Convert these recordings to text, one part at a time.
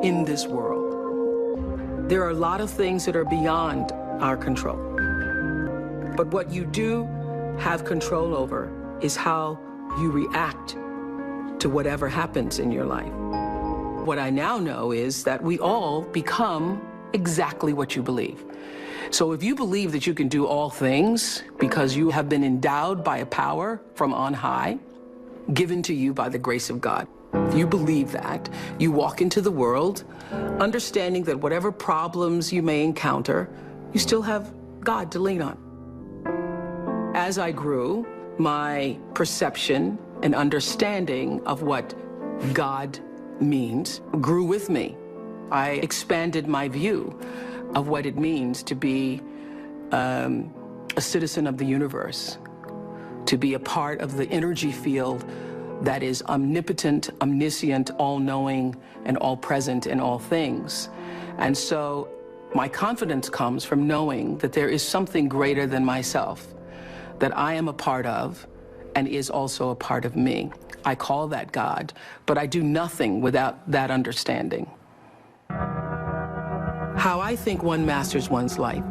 in this world. There are a lot of things that are beyond our control. But what you do have control over is how you react to whatever happens in your life. What I now know is that we all become exactly what you believe. So if you believe that you can do all things because you have been endowed by a power from on high, given to you by the grace of God, if you believe that, you walk into the world understanding that whatever problems you may encounter, you still have God to lean on. As I grew, my perception and understanding of what God means grew with me. I expanded my view of what it means to be a citizen of the universe, to be a part of the energy field that is omnipotent, omniscient, all-knowing, and all-present in all things. And so my confidence comes from knowing that there is something greater than myself, that I am a part of and is also a part of me. I call that God, but I do nothing without that understanding. How I think one masters one's life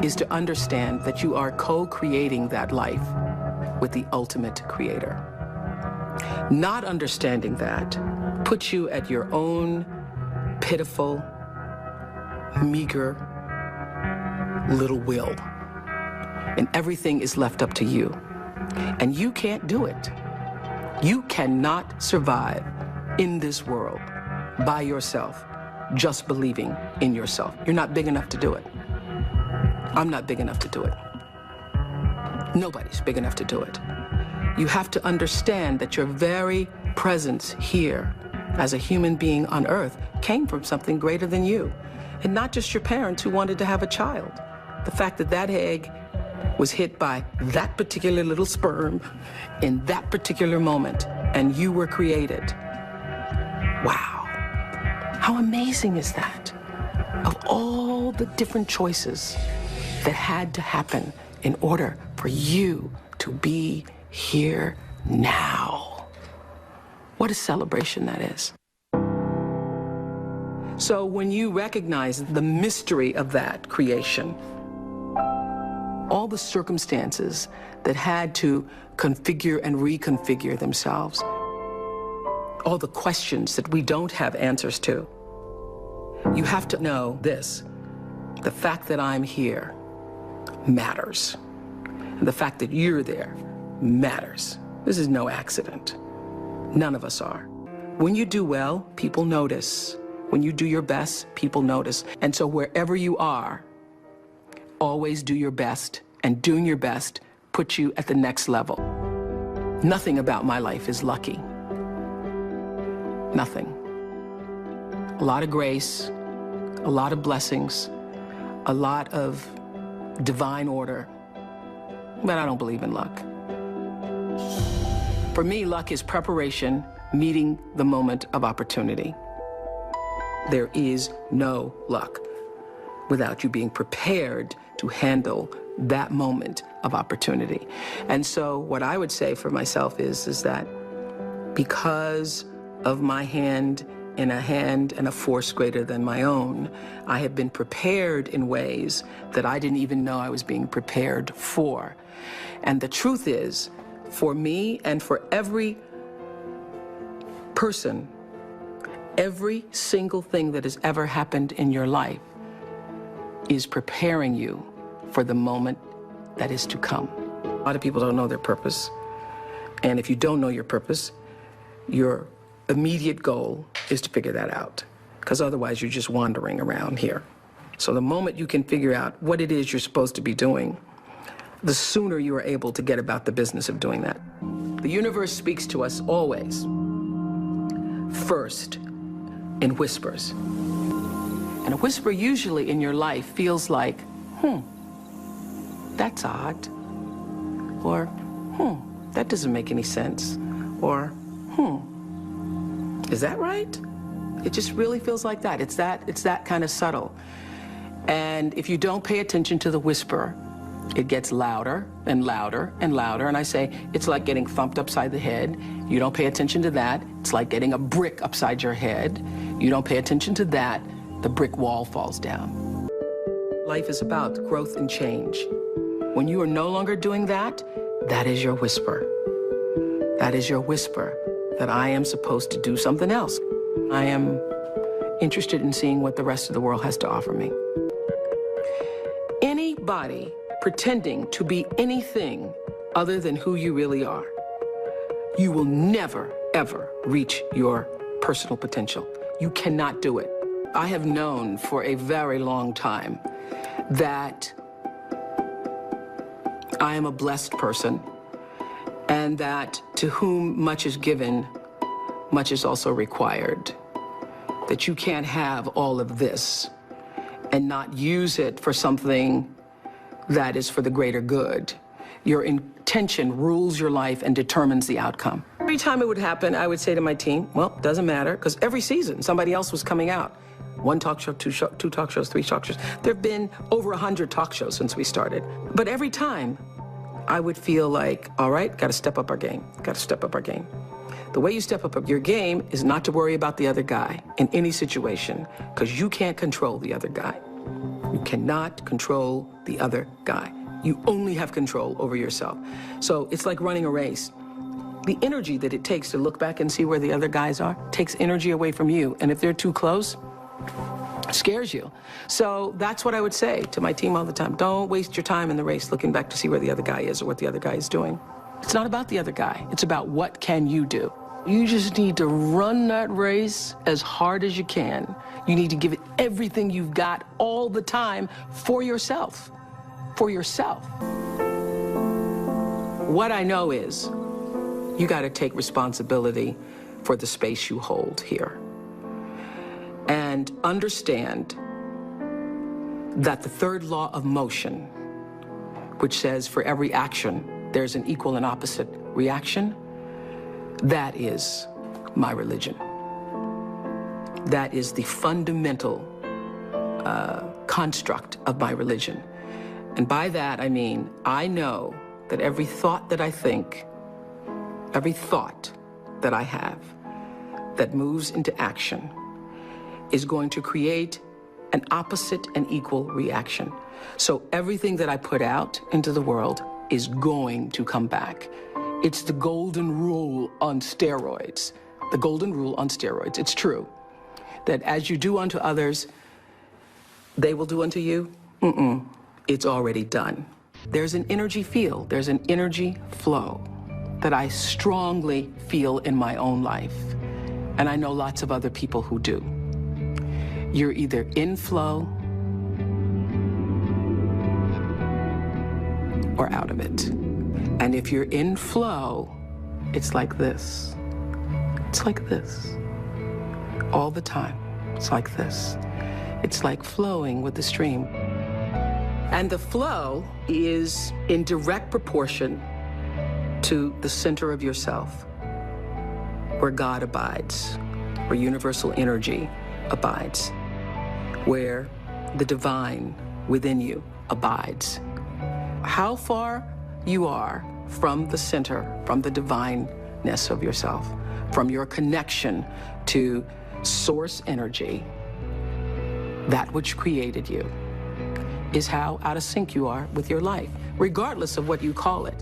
is to understand that you are co-creating that life with the ultimate creator. Not understanding that puts you at your own pitiful, meager little will. And everything is left up to you. And you can't do it. You cannot survive in this world by yourself, just believing in yourself. You're not big enough to do it. I'm not big enough to do it. Nobody's big enough to do it. You have to understand that your very presence here as a human being on earth came from something greater than you. And not just your parents who wanted to have a child. The fact that that egg was hit by that particular little sperm in that particular moment, and you were created. Wow. How amazing is that? Of all the different choices that had to happen in order for you to be here now. What a celebration that is. So when you recognize the mystery of that creation, all the circumstances that had to configure and reconfigure themselves, all the questions that we don't have answers to, you have to know this: the fact that I'm here matters. And the fact that you're there matters. This is no accident. None of us are. When you do well, people notice. When you do your best, people notice. And so wherever you are, always do your best, and doing your best puts you at the next level. Nothing about my life is lucky. Nothing. A lot of grace, a lot of blessings, a lot of divine order, but I don't believe in luck. For me, luck is preparation meeting the moment of opportunity. There is no luck without you being prepared to handle that moment of opportunity. And so what I would say for myself is that because of my hand in a hand and a force greater than my own, I have been prepared in ways that I didn't even know I was being prepared for. And the truth is, for me and for every person, every single thing that has ever happened in your life is preparing you for the moment that is to come. A lot of people don't know their purpose. And if you don't know your purpose, your immediate goal is to figure that out, because otherwise you're just wandering around here. So the moment you can figure out what it is you're supposed to be doing, the sooner you are able to get about the business of doing that. The universe speaks to us always, first, in whispers. And a whisper usually in your life feels like, that's odd. Or, that doesn't make any sense. Or, is that right? It just really feels like that. It's that kind of subtle. And if you don't pay attention to the whisper, it gets louder and louder and louder. And I say, it's like getting thumped upside the head. You don't pay attention to that, It's like getting a brick upside your head. You don't pay attention to that, the brick wall falls down. Life is about growth and change. When you are no longer doing that, that is your whisper. That is your whisper that I am supposed to do something else. I am interested in seeing what the rest of the world has to offer me. Anybody pretending to be anything other than who you really are, you will never, ever reach your personal potential. You cannot do it. I have known for a very long time that I am a blessed person, and that to whom much is given, much is also required. That you can't have all of this and not use it for something that is for the greater good. Your intention rules your life and determines the outcome. Every time it would happen, I would say to my team, well, doesn't matter, because every season somebody else was coming out. One talk show, two talk shows, three talk shows. There have been over 100 talk shows since we started. But every time, I would feel like, all right, got to step up our game, got to step up our game. The way you step up your game is not to worry about the other guy in any situation, because you can't control the other guy. You cannot control the other guy. You only have control over yourself. So it's like running a race. The energy that it takes to look back and see where the other guys are takes energy away from you. And if they're too close, it scares you. So that's what I would say to my team all the time. Don't waste your time in the race looking back to see where the other guy is or what the other guy is doing. It's not about the other guy. It's about what can you do. You just need to run that race as hard as you can. You need to give it everything you've got all the time for yourself. For yourself. What I know is you got to take responsibility for the space you hold here. And understand that the third law of motion, which says for every action, there's an equal and opposite reaction, that is my religion. That is the fundamental construct of my religion. And by that, I mean, I know that every thought that I think, every thought that I have that moves into action is going to create an opposite and equal reaction. So everything that I put out into the world is going to come back. It's the golden rule on steroids. The golden rule on steroids. It's true that as you do unto others, they will do unto you. It's already done. There's an energy field, there's an energy flow that I strongly feel in my own life. And I know lots of other people who do. You're either in flow or out of it. And if you're in flow, it's like this. It's like this. All the time. It's like this. It's like flowing with the stream. And the flow is in direct proportion to the center of yourself, where God abides, where universal energy abides, where the divine within you abides. How far you are from the center, from the divineness of yourself, from your connection to source energy, that which created you, is how out of sync you are with your life, regardless of what you call it.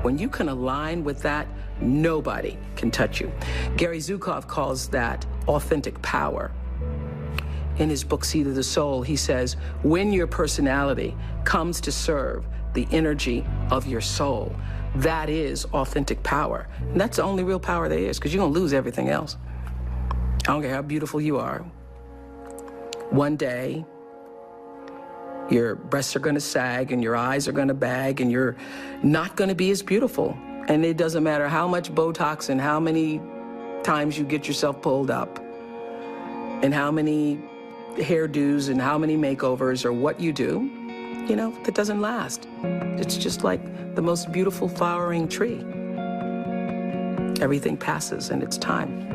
When you can align with that, nobody can touch you. Gary Zukov calls that authentic power. In his book, Seed of the Soul, he says, when your personality comes to serve the energy of your soul, that is authentic power. And that's the only real power there is, because you're going to lose everything else. I don't care how beautiful you are. One day, your breasts are going to sag and your eyes are going to bag and you're not going to be as beautiful. And it doesn't matter how much Botox and how many times you get yourself pulled up and how many hairdos and how many makeovers or what you do, you know, that doesn't last. It's just like the most beautiful flowering tree. Everything passes and it's time.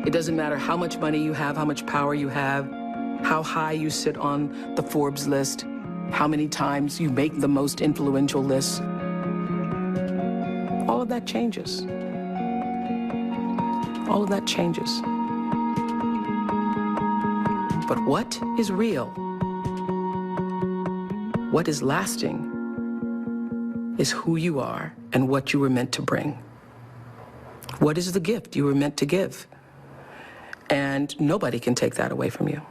It doesn't matter how much money you have, how much power you have, how high you sit on the Forbes list, how many times you make the most influential lists. that changes. All of that changes. But what is real, what is lasting, is who you are and what you were meant to bring. What is the gift you were meant to give? And nobody can take that away from you.